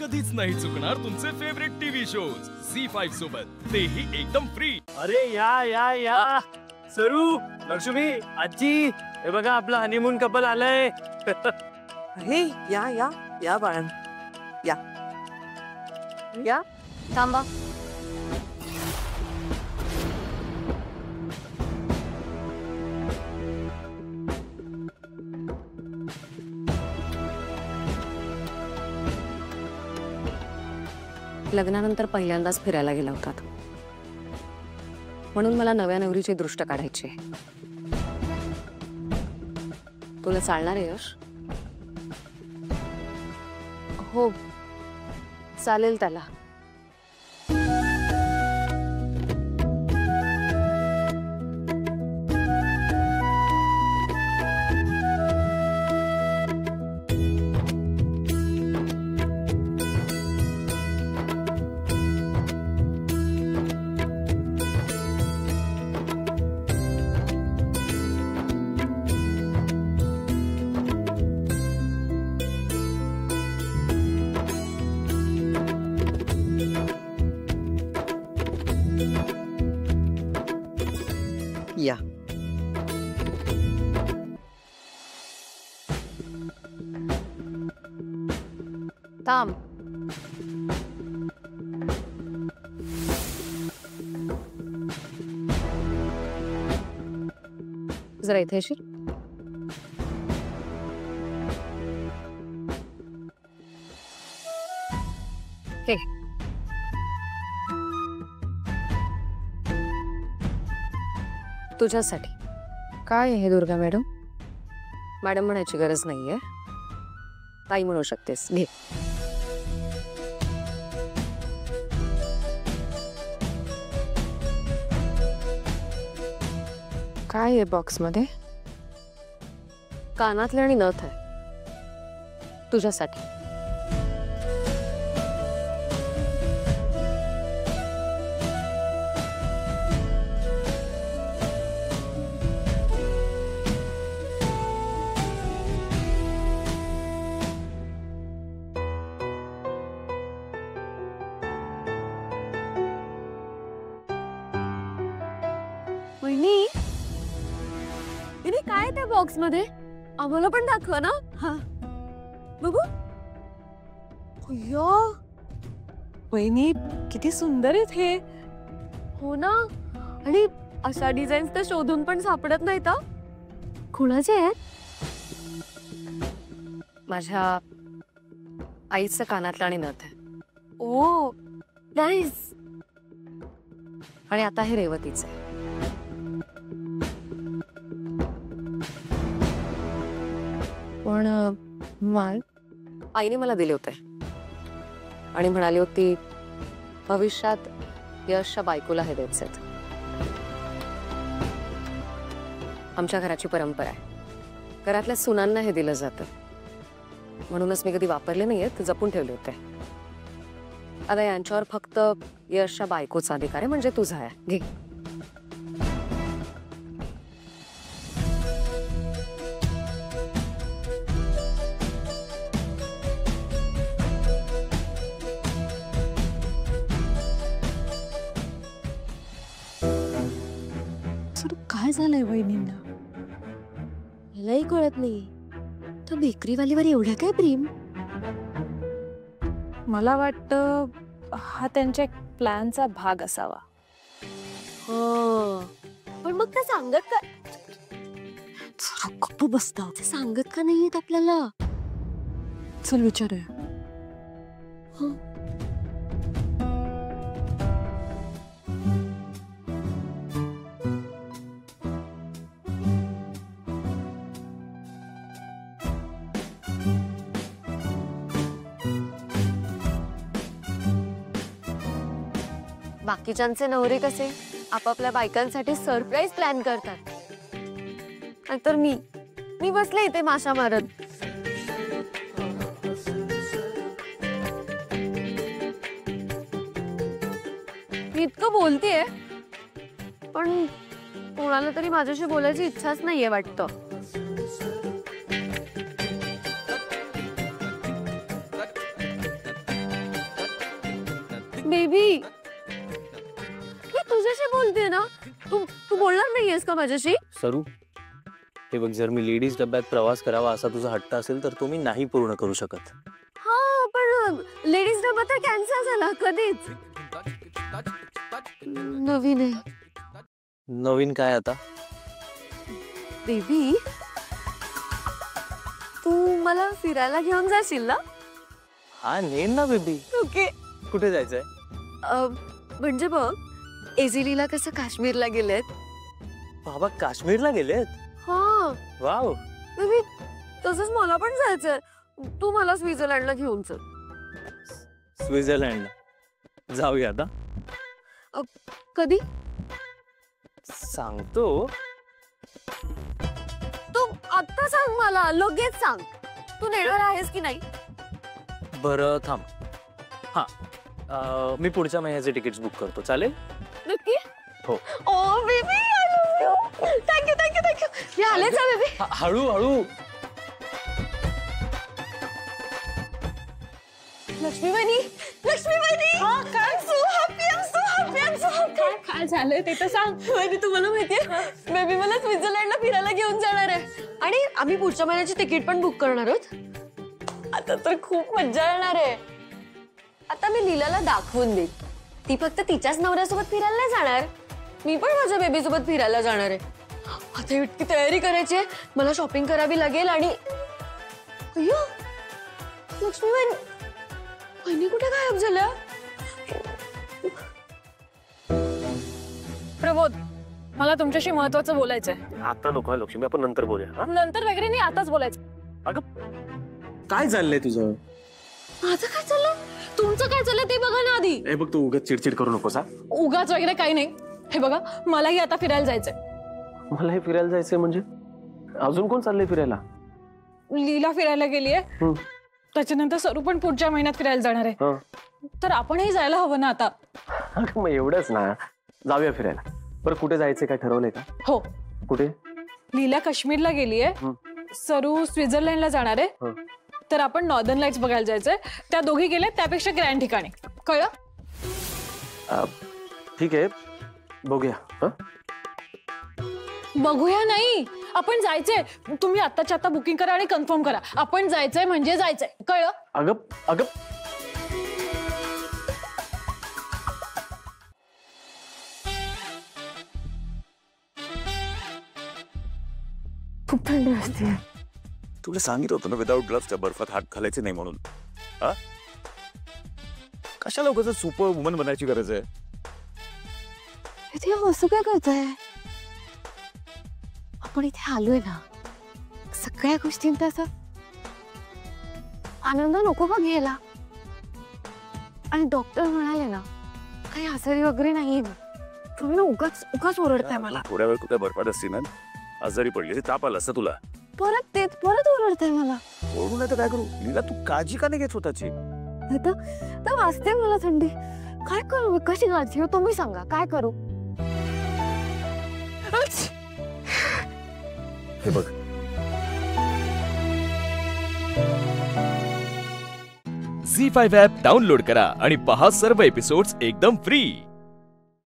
कधीच नाही चुकणार तुमचे फेवरेट टीव्ही शोज झी5 सोबत, तेही एकदम फ्री। अरे या या या सरू, लक्ष्मी, आजी, हे बघा आपलं हनीमून कपल आलंय। अरे या या या बाळा, या या, थांबा। लग्नानंतर पहिल्यांदाच फिरायला गेला होता, म्हणून मला नव्या नवरीची दृष्ट काढायची आहे। तुला चालणार आहे यश? हो चालेल त्याला। या थांब। जरा इथे येशील? हे तुझ्यासाठी। काय आहे दुर्गा मॅडम? मॅडम म्हणायची गरज नाहीये, ताई म्हणू शकतेस, घे। काय आहे बॉक्स मध्ये? कानातले आणि नथ आहे तुझ्यासाठी। वहिनी, इथे काय त्या बॉक्स मध्ये? आम्हाला पण दाखवा ना। हा बघू। अय्यो वहिनी, किती सुंदर आहेत हे। हो ना, आणि अशा डिझाईन्स तर शोधून पण सापडत नाहीत। कोणाचे आहेत? माझ्या आईचं कानातलं आणि नथ आहे। ओ नाईस। आणि आता हे रेवतीचं आहे। पण माल आईने मला दिले होते आणि म्हणाली होती भविष्यात यशच्या बायकोला हे द्यायचे। आमच्या घराची परंपरा आहे, घरातल्या सुनांना हे दिलं जातं, म्हणूनच मी कधी वापरले नाहीयेत, जपून ठेवले होते। आता यांच्यावर फक्त यशच्या बायकोचा अधिकार आहे, म्हणजे तुझा आहे, घे। काय झालंय वहिनींना? मलाही कळत नाही, तर बेकरीवालीवर एवढं काय प्रेम? मला वाटतं हा त्यांच्या प्लॅनचा भाग असावा। पण मग ते सांगत का? गप्प बसता, ते सांगत का नाहीयेत आपल्याला? चल विचारूया। बाकीच्यांचे नवरे कसे आपापल्या बायकांसाठी सरप्राईज प्लॅन करतात, नंतर मी बसले इथे माशा मारत। मी इतकं बोलतेय, पण कोणाला तरी माझ्याशी बोलायची इच्छाच नाहीये वाटतं। बेबी मी तुझ्याशी बोलते ना. तू तू बोलणार नाहीयेस का माझ्याशी? सरू, हे बघ, जर मी लेडीज डब्यात प्रवास करावा असा तुझा हट्ट असेल तर तो मी नाही पूर्ण करू शकत. हा, पण लेडीज डबा तर कॅन्सल झाला कधीच. नवीन आहे. नवीन काय आता? बेबी तू मला फिरायला घेऊन जाशील ना? हा, नेन ना बेबी. ओके. कुठे जायचंय? म्हणजे बघ, एझिलीला कसं काश्मीरला गेलेत. बाबा काश्मीरला गेलेत? हा वाव. बेबी तसंच मला पण जायचंय. तू मला स्वित्झर्लंडला घेऊन चल. स्वित्झर्लंडला जाऊया आता. कधी? सांगतो. तू आता सांग मला, लगेच सांग. तू नेणार आहेस की नाही? बरं थांब. हा, मी पुढच्या महिन्याचे तिकीट्स बुक करतो, चालेल? नक्की? हो. Oh baby, I love you. Thank you thank you thank you. मी आलेच आहे बेबी. हळू हळू. लक्ष्मी बहिणी, लक्ष्मी बहिणी. काय so happy, I am so happy, I am so happy. काय झालंय ते तर सांग. बहिणी तुम्हाला माहितीये, बेबी मला स्वित्झर्लंडला फिरायला घेऊन जाणार आहे आणि आम्ही पुढच्या महिन्याची तिकीट पण बुक करणार आहोत. आता तर खूप मज्जा येणार आहे. आता मी लीलाला दाखवून देईन. ती फक्त तिच्याच नवऱ्यासोबत फिरायला नाही जाणार, मी पण माझ्या बेबी सोबत फिरायला जाणार आहे. आता इतकी तयारी करायची आहे, मला शॉपिंग करावी लागेल. आणि अय्यो, लक्ष्मी बहिणी कुठे गायब झाल्या? प्रबोध, मला तुमच्याशी महत्वाचं बोलायचंय. आता नको लक्ष्मी, आपण नंतर बोलूया. नंतर वगैरे नाही, आताच बोलायचं. अगं काय चाललंय तुझं? माझं काय चाललंय? तुमचं काय चाललंय ते बघा ना आधी. हे बघ, तू उगाच चिडचिड करू नकोस. हा, उगाच वगैरे काही नाही. हे बघा, मलाही आता फिरायला जायचंय. मला हे फिरायला जायचंय म्हणजे? अजून कोण चाललंय फिरायला? लीला फिरायला गेलीये, त्याच्यानंतर सरू पण पुढच्या महिन्यात फिरायला जाणार आहे. तर आपणही जायला हवं ना आता. मग एवढंच ना, जाऊया फिरायला. बरं कुठे जायचंय, काय ठरवलंय का? हो. कुठे? लीला काश्मीरला गेलीये, सरू स्वित्झर्लंडला जाणार आहे. तर आपण नॉर्दर्न लाईट्स बघायला जायचंय. त्या दोघी गेले त्यापेक्षा ग्रँड ठिकाणी. कळलं? ठीक आहे, बघूया. बघूया नाही, आपण जायचंय. तुम्ही आत्ताच्या आता बुकिंग करा आणि कन्फर्म करा. आपण जायचंय म्हणजे जायचंय. कळलं? अगं अगं, खूप थंडी असते. तुला सांगितलं होतं ना, विदाउट ग्लव्सच्या बर्फात हात घालायचे नाही म्हणून. हा, कशाला उगाच सुपर वुमन बनायची गरज आहे? इथे असं काय करताय? आपण इथे आलोय ना, सगळ्या गोष्टींचा असं आनंद नको का घ्यायला? आणि डॉक्टर म्हणाले ना, काही आजारी वगैरे नाहीये. तुम्ही ना उगाच उगाच ओरडताय मला. थोड्या वेळ कुठे बर्फात असती ना, आजारी पडली, ताप आला असता तुला. परत ओरडताय मला. ओरडू नाही तर काय करू? लीला, तू काळजी का नाही घेत स्वतःची? तर वाजते मला थंडी. काय करू? कशी काळजी घेऊ तुम्ही सांगा, काय करू? हे बघ, झी5 ॲप डाउनलोड करा आणि पहा सर्व एपिसोड्स एकदम फ्री.